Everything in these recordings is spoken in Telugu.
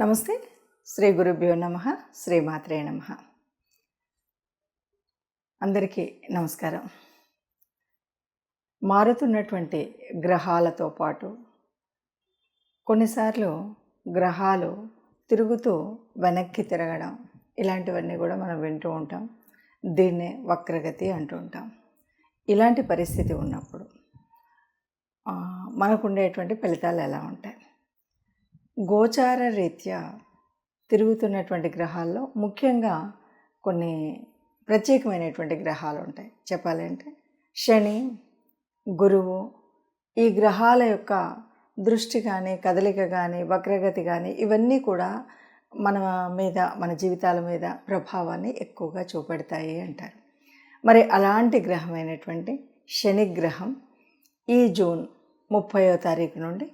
నమస్తే. శ్రీ గురుభ్యో నమః. శ్రీమాత్రే నమః. అందరికీ నమస్కారం. మారుతున్నటువంటి గ్రహాలతో పాటు కొన్నిసార్లు గ్రహాలు తిరుగుతూ వెనక్కి తిరగడం ఇలాంటివన్నీ కూడా మనం వింటూ ఉంటాం. దీన్నే వక్రగతి అంటూ ఉంటాం. ఇలాంటి పరిస్థితి ఉన్నప్పుడు మనకుండేటువంటి ఫలితాలు ఎలా ఉంటాయి? గోచార రీత్యా తిరుగుతున్నటువంటి గ్రహాల్లో ముఖ్యంగా కొన్ని ప్రత్యేకమైనటువంటి గ్రహాలు ఉంటాయి. చెప్పాలంటే శని, గురువు, ఈ గ్రహాల యొక్క దృష్టి కానీ, కదలిక కానీ, వక్రగతి కానీ ఇవన్నీ కూడా మన జీవితాల మీద ప్రభావాన్ని ఎక్కువగా చూపెడతాయి అంటారు. మరి అలాంటి గ్రహమైనటువంటి శని గ్రహం ఈ జూన్ 30వ తారీఖు నుండి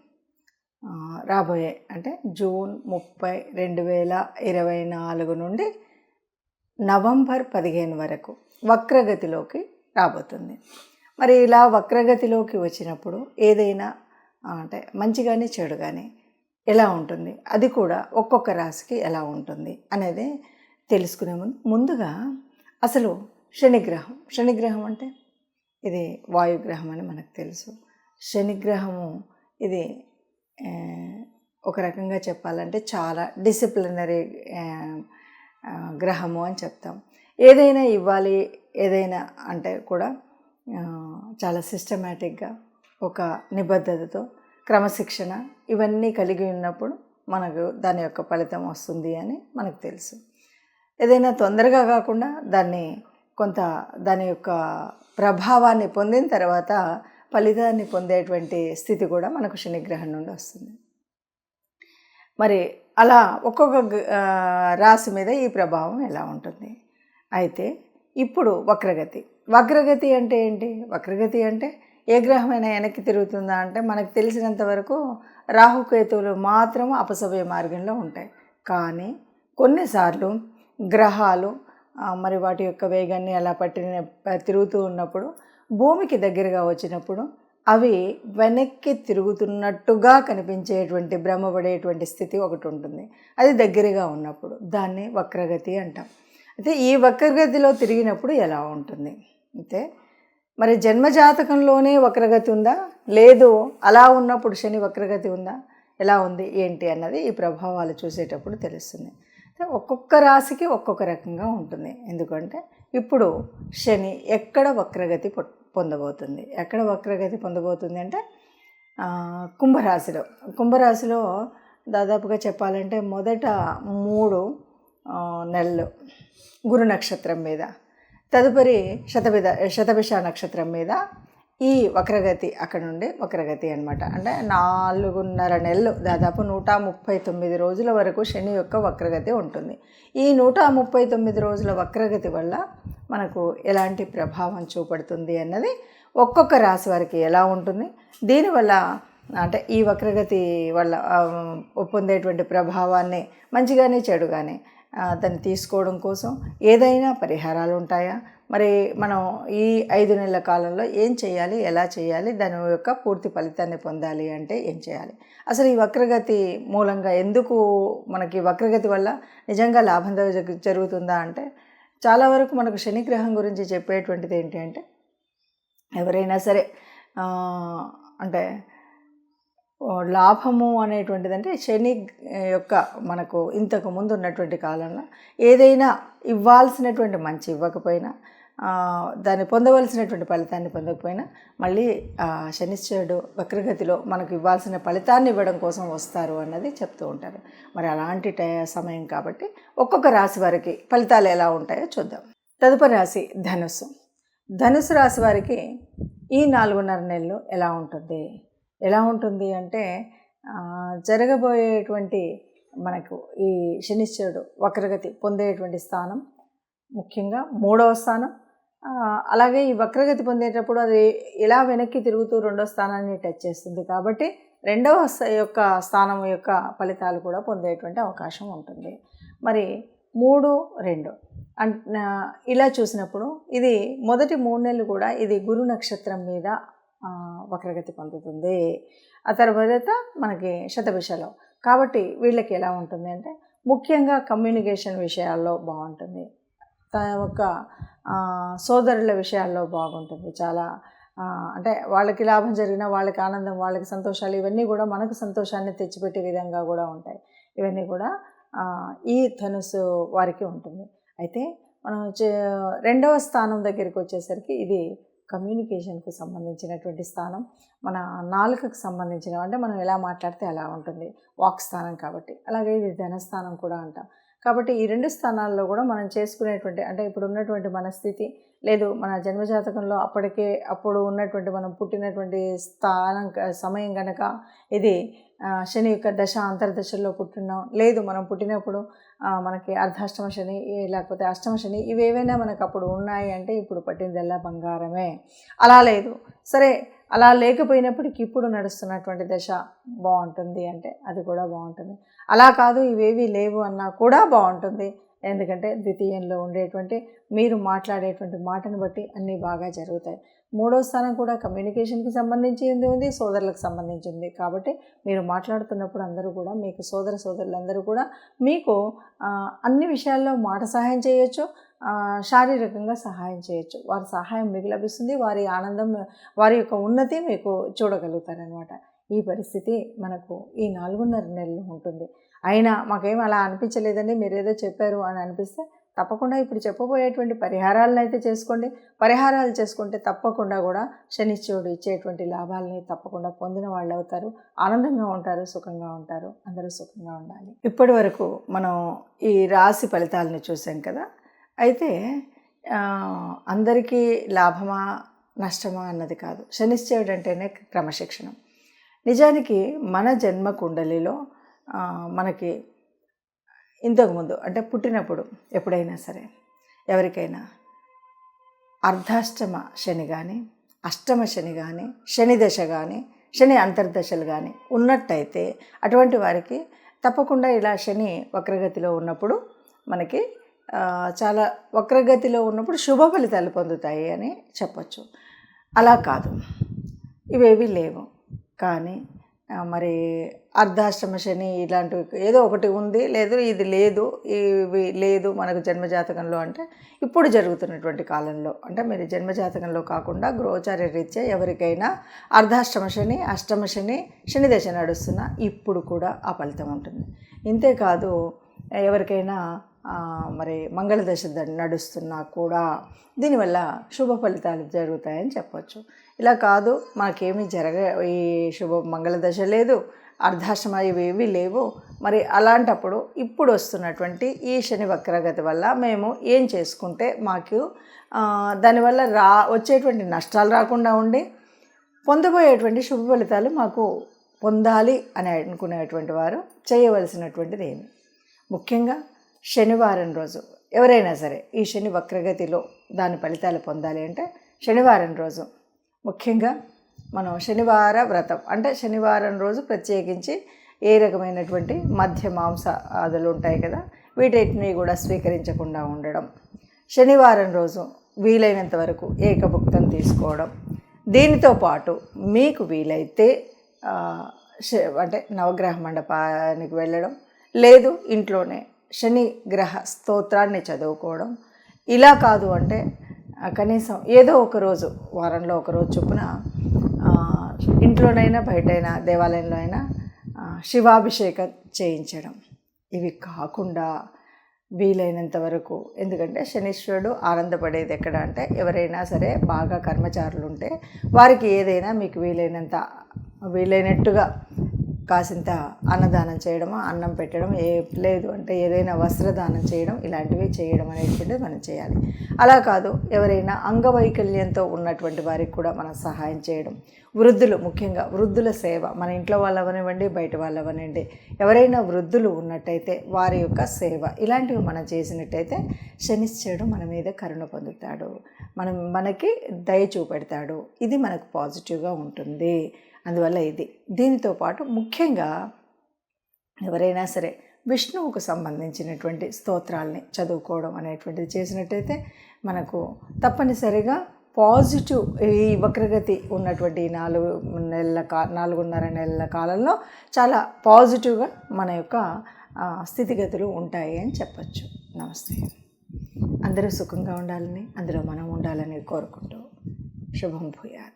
రాబోయే అంటే జూన్ 30, 2024 నుండి నవంబర్ 15 వరకు వక్రగతిలోకి రాబోతుంది. మరి ఇలా వక్రగతిలోకి వచ్చినప్పుడు ఏదైనా అంటే మంచి కానీ చెడు కానీ ఎలా ఉంటుంది, అది కూడా ఒక్కొక్క రాశికి ఎలా ఉంటుంది అనేది తెలుసుకునే ముందుగా అసలు శనిగ్రహం అంటే ఇది వాయుగ్రహం అని మనకు తెలుసు. శనిగ్రహము ఇది ఒక రకంగా చెప్పాలంటే చాలా డిసిప్లినరీ గ్రహము అని చెప్తాం. ఏదైనా ఇవ్వాలి, ఏదైనా అంటే కూడా చాలా సిస్టమేటిక్గా ఒక నిబద్ధతతో క్రమశిక్షణ ఇవన్నీ కలిగి ఉన్నప్పుడు మనకు దాని యొక్క ఫలితం వస్తుంది అని మనకు తెలుసు. ఏదైనా తొందరగా కాకుండా దాని యొక్క ప్రభావాన్ని పొందిన తర్వాత ఫలితాన్ని పొందేటువంటి స్థితి కూడా మనకు శనిగ్రహం నుండి వస్తుంది. మరి అలా ఒక్కొక్క రాశి మీద ఈ ప్రభావం ఎలా ఉంటుంది? అయితే ఇప్పుడు వక్రగతి అంటే ఏంటి? వక్రగతి అంటే ఏ గ్రహమైనా వెనక్కి తిరుగుతుందా అంటే మనకు తెలిసినంత వరకు రాహుకేతువులు మాత్రం అపసవ్య మార్గంలో ఉంటాయి. కానీ కొన్నిసార్లు గ్రహాలు మరి వాటి యొక్క వేగాన్ని అలా తిరుగుతూ ఉన్నప్పుడు భూమికి దగ్గరగా వచ్చినప్పుడు అవి వెనక్కి తిరుగుతున్నట్టుగా కనిపించేటువంటి భ్రమపడేటువంటి స్థితి ఒకటి ఉంటుంది. అది దగ్గరగా ఉన్నప్పుడు దాన్ని వక్రగతి అంటాం. అయితే ఈ వక్రగతిలో తిరిగినప్పుడు ఎలా ఉంటుంది? అయితే మరి జన్మజాతకంలోనే వక్రగతి ఉందా, లేదు అలా ఉన్నప్పుడు శని వక్రగతి ఉందా, ఎలా ఉంది ఏంటి అన్నది ఈ ప్రభావాలు చూసేటప్పుడు తెలుస్తుంది. ఒక్కొక్క రాశికి ఒక్కొక్క రకంగా ఉంటుంది. ఎందుకంటే ఇప్పుడు శని ఎక్కడ వక్రగతి పొందబోతుంది అంటే కుంభరాశిలో దాదాపుగా చెప్పాలంటే మొదట 3 నెలలు గురు నక్షత్రం మీద, తదుపరి శతభిష నక్షత్రం మీద ఈ వక్రగతి అక్కడ నుండి వక్రగతి అనమాట. అంటే 4.5 నెలలు, దాదాపు 139 రోజుల వరకు శని యొక్క వక్రగతి ఉంటుంది. ఈ 139 రోజుల వక్రగతి వల్ల మనకు ఎలాంటి ప్రభావం చూపడుతుంది అన్నది ఒక్కొక్క రాశి వారికి ఎలా ఉంటుంది, దీనివల్ల అంటే ఈ వక్రగతి వల్ల పొందేటువంటి ప్రభావాన్ని మంచిగానే చెడుగానే దాన్ని తీసుకోవడం కోసం ఏదైనా పరిహారాలు ఉంటాయా? మరి మనం ఈ 5 నెలల కాలంలో ఏం చేయాలి, ఎలా చేయాలి, దాని యొక్క పూర్తి ఫలితాన్ని పొందాలి అంటే ఏం చేయాలి? అసలు ఈ వక్రగతి మూలంగా ఎందుకు మనకి వక్రగతి వల్ల నిజంగా లాభం జరుగుతుందా అంటే చాలా వరకు మనకు శనిగ్రహం గురించి చెప్పేటువంటిది ఏంటి అంటే ఎవరైనా సరే అంటే లాభము అనేటువంటిది అంటే శని యొక్క మనకు ఇంతకు ముందు ఉన్నటువంటి కాలంలో ఏదైనా ఇవ్వాల్సినటువంటి మంచి ఇవ్వకపోయినా, దాన్ని పొందవలసినటువంటి ఫలితాన్ని పొందకపోయినా మళ్ళీ శనిశ్చరుడు వక్రగతిలో మనకు ఇవ్వాల్సిన ఫలితాన్ని ఇవ్వడం కోసం వస్తారు అన్నది చెప్తూ ఉంటారు. మరి అలాంటి సమయం కాబట్టి ఒక్కొక్క రాశి వారికి ఫలితాలు ఎలా ఉంటాయో చూద్దాం. తదుపరి రాశి ధనుసు రాశి వారికి ఈ 4.5 నెలలు ఎలా ఉంటుంది అంటే జరగబోయేటువంటి మనకు ఈ శనిశ్చరుడు వక్రగతి పొందేటువంటి స్థానం ముఖ్యంగా 3వ స్థానం. అలాగే ఈ వక్రగతి పొందేటప్పుడు అది ఇలా వెనక్కి తిరుగుతూ 2వ స్థానాన్ని టచ్ చేస్తుంది. కాబట్టి 2వ యొక్క స్థానం యొక్క ఫలితాలు కూడా పొందేటువంటి అవకాశం ఉంటుంది. మరి 3, 2 ఇలా చూసినప్పుడు ఇది మొదటి 3 నెలలు కూడా ఇది గురు నక్షత్రం మీద వక్రగతి పొందుతుంది. ఆ తర్వాత మనకి శతభిషలో కాబట్టి వీళ్ళకి ఎలా ఉంటుంది అంటే ముఖ్యంగా కమ్యూనికేషన్ విషయాల్లో బాగుంటుంది, తన యొక్క సోదరుల విషయాల్లో బాగుంటుంది. చాలా అంటే వాళ్ళకి లాభం జరిగినా వాళ్ళకి ఆనందం, వాళ్ళకి సంతోషాలు ఇవన్నీ కూడా మనకు సంతోషాన్ని తెచ్చిపెట్టే విధంగా కూడా ఉంటాయి. ఇవన్నీ కూడా ఈ ధనుసు వారికి ఉంటుంది. అయితే మనం రెండవ స్థానం దగ్గరికి వచ్చేసరికి ఇది కమ్యూనికేషన్కి సంబంధించినటువంటి స్థానం, మన నాలుకకు సంబంధించిన, అంటే మనం ఎలా మాట్లాడితే అలా ఉంటుంది, వాక్ స్థానం కాబట్టి. అలాగే ఇది ధనస్థానం కూడా అంటాం. కాబట్టి ఈ రెండు స్థానాల్లో కూడా మనం చేసుకునేటువంటి, అంటే ఇప్పుడు ఉన్నటువంటి మన స్థితి లేదు, మన జన్మజాతకంలో అప్పుడు ఉన్నటువంటి మనం పుట్టినటువంటి సమయం కనుక ఇది శని యొక్క దశ అంతర్దశల్లో పుట్టినాం, లేదు మనం పుట్టినప్పుడు మనకి అర్ధాష్టమ శని లేకపోతే అష్టమ శని ఇవేవైనా మనకు అప్పుడు ఉన్నాయి అంటే ఇప్పుడు పట్టిందల్లా బంగారమే. అలా లేదు, సరే అలా లేకపోయినప్పటికీ ఇప్పుడు నడుస్తున్నటువంటి దశ బాగుంటుంది అంటే అది కూడా బాగుంటుంది. అలా కాదు ఇవేవి లేవు అన్నా కూడా బాగుంటుంది. ఎందుకంటే ద్వితీయంలో ఉండేటువంటి మీరు మాట్లాడేటువంటి మాటను బట్టి అన్నీ బాగా జరుగుతాయి. మూడో స్థానం కూడా కమ్యూనికేషన్కి సంబంధించింది ఉంది, సోదరులకు సంబంధించింది. కాబట్టి మీరు మాట్లాడుతున్నప్పుడు అందరూ కూడా మీకు సోదరులందరూ కూడా మీకు అన్ని విషయాల్లో మాట సహాయం చేయొచ్చు, శారీరకంగా సహాయం చేయొచ్చు. వారి సహాయం మీకు లభిస్తుంది, వారి ఆనందం, వారి యొక్క ఉన్నతి మీకు చూడగలుగుతారనమాట. ఈ పరిస్థితి మనకు ఈ 4.5 నెలలు ఉంటుంది. అయినా మాకేం అలా అనిపించలేదండి, మీరు ఏదో చెప్పారు అని అనిపిస్తే తప్పకుండా ఇప్పుడు చెప్పబోయేటువంటి పరిహారాలను అయితే చేసుకోండి. పరిహారాలు చేసుకుంటే తప్పకుండా కూడా శనిశ్చరుడు ఇచ్చేటువంటి లాభాలని తప్పకుండా పొందిన వాళ్ళు అవుతారు, ఆనందంగా ఉంటారు, సుఖంగా ఉంటారు. అందరూ సుఖంగా ఉండాలి. ఇప్పటి వరకు మనం ఈ రాశి ఫలితాలను చూసాం కదా. అయితే అందరికీ లాభమా నష్టమా అన్నది కాదు. శనిశ్చరుడు అంటేనే క్రమశిక్షణ. నిజానికి మన జన్మ కుండలిలో మనకి ఇంతకుముందు అంటే పుట్టినప్పుడు ఎప్పుడైనా సరే ఎవరికైనా అర్ధాష్టమ శని కానీ, అష్టమ శని కానీ, శని దశ కానీ, శని అంతర్దశలు కానీ ఉన్నట్టయితే అటువంటి వారికి తప్పకుండా ఇలా శని వక్రగతిలో ఉన్నప్పుడు మనకి చాలా వక్రగతిలో ఉన్నప్పుడు శుభ ఫలితాలు పొందుతాయి అని చెప్పచ్చు. అలా కాదు, ఇవేవి లేవు కానీ మరి అర్ధాష్టమ శని ఇలాంటివి ఏదో ఒకటి ఉంది, లేదు ఇది లేదు, ఇవి లేదు మనకు జన్మజాతకంలో అంటే ఇప్పుడు జరుగుతున్నటువంటి కాలంలో, అంటే మీరు జన్మజాతకంలో కాకుండా గోచార రీత్యా ఎవరికైనా అర్ధాష్టమ శని, అష్టమ శని, శని దశ నడుస్తున్నా ఇప్పుడు కూడా ఆ ఫలితం ఉంటుంది. ఇంతేకాదు ఎవరికైనా మరి మంగళ దశ నడుస్తున్నా కూడా దీనివల్ల శుభ ఫలితాలు జరుగుతాయని చెప్పచ్చు. ఇలా కాదు మనకేమీ ఈ మంగళ దశ లేదు, అర్ధాష్టమ ఇవేవి లేవు, మరి అలాంటప్పుడు ఇప్పుడు వస్తున్నటువంటి ఈ శని వక్రగతి వల్ల మేము ఏం చేసుకుంటే మాకు దానివల్ల వచ్చేటువంటి నష్టాలు రాకుండా ఉండి పొందబోయేటువంటి శుభ ఫలితాలు మాకు పొందాలి అని అనుకునేటువంటి వారు చేయవలసినటువంటిది ఏమి? ముఖ్యంగా శనివారం రోజు ఎవరైనా సరే ఈ శని వక్రగతిలో దాని ఫలితాలు పొందాలి అంటే శనివారం రోజు ముఖ్యంగా మనం శనివార వ్రతం, అంటే శనివారం రోజు ప్రత్యేకించి ఏ రకమైనటువంటి మధ్య మాంసాదులు ఉంటాయి కదా, వీటిని కూడా స్వీకరించకుండా ఉండడం, శనివారం రోజు వీలైనంత వరకు ఏకభుక్తం తీసుకోవడం, దీనితో పాటు మీకు వీలైతే అంటే నవగ్రహ మండపానికి వెళ్ళడం, లేదు ఇంట్లోనే శని గ్రహ స్తోత్రాన్ని చదువుకోవడం, ఇలా కాదు అంటే కనీసం ఏదో ఒక రోజు వారంలో ఒక రోజు చొప్పున ఇంట్లోనైనా బయటైనా దేవాలయంలో అయినా శివాభిషేకం చేయించడం. ఇవి కాకుండా వీలైనంత వరకు, ఎందుకంటే శనీశ్వరుడు ఆనందపడేది ఎక్కడ అంటే ఎవరైనా సరే బాగా కర్మచారులు ఉంటే వారికి ఏదైనా మీకు వీలైనట్టుగా కాసింత అన్నదానం చేయడమో, అన్నం పెట్టడం, లేదు అంటే ఏదైనా వస్త్రదానం చేయడం, ఇలాంటివి చేయడం అనేటువంటిది మనం చేయాలి. అలా కాదు ఎవరైనా అంగవైకల్యంతో ఉన్నటువంటి వారికి కూడా మనం సహాయం చేయడం, వృద్ధులు, ముఖ్యంగా వృద్ధుల సేవ, మన ఇంట్లో వాళ్ళవనివ్వండి బయట వాళ్ళవనండి, ఎవరైనా వృద్ధులు ఉన్నట్టయితే వారి యొక్క సేవ, ఇలాంటివి మనం చేసినట్టయితే శనిశ్చరుడు మన మీద కరుణ పొందుతాడు, మనకి దయ చూపెడతాడు. ఇది మనకు పాజిటివ్గా ఉంటుంది. అందువల్ల దీనితో పాటు ముఖ్యంగా ఎవరైనా సరే విష్ణువుకు సంబంధించినటువంటి స్తోత్రాల్ని చదువుకోవడం అనేటువంటిది చేసినట్టయితే మనకు తప్పనిసరిగా పాజిటివ్ ఈ వక్రగతి ఉన్నటువంటి 4.5 నెలల కాలంలో చాలా పాజిటివ్గా మన యొక్క స్థితిగతులు ఉంటాయి అని చెప్పచ్చు. నమస్తే. అందరూ సుఖంగా ఉండాలని, అందులో మనం ఉండాలని కోరుకుంటూ శుభం భూయాత్.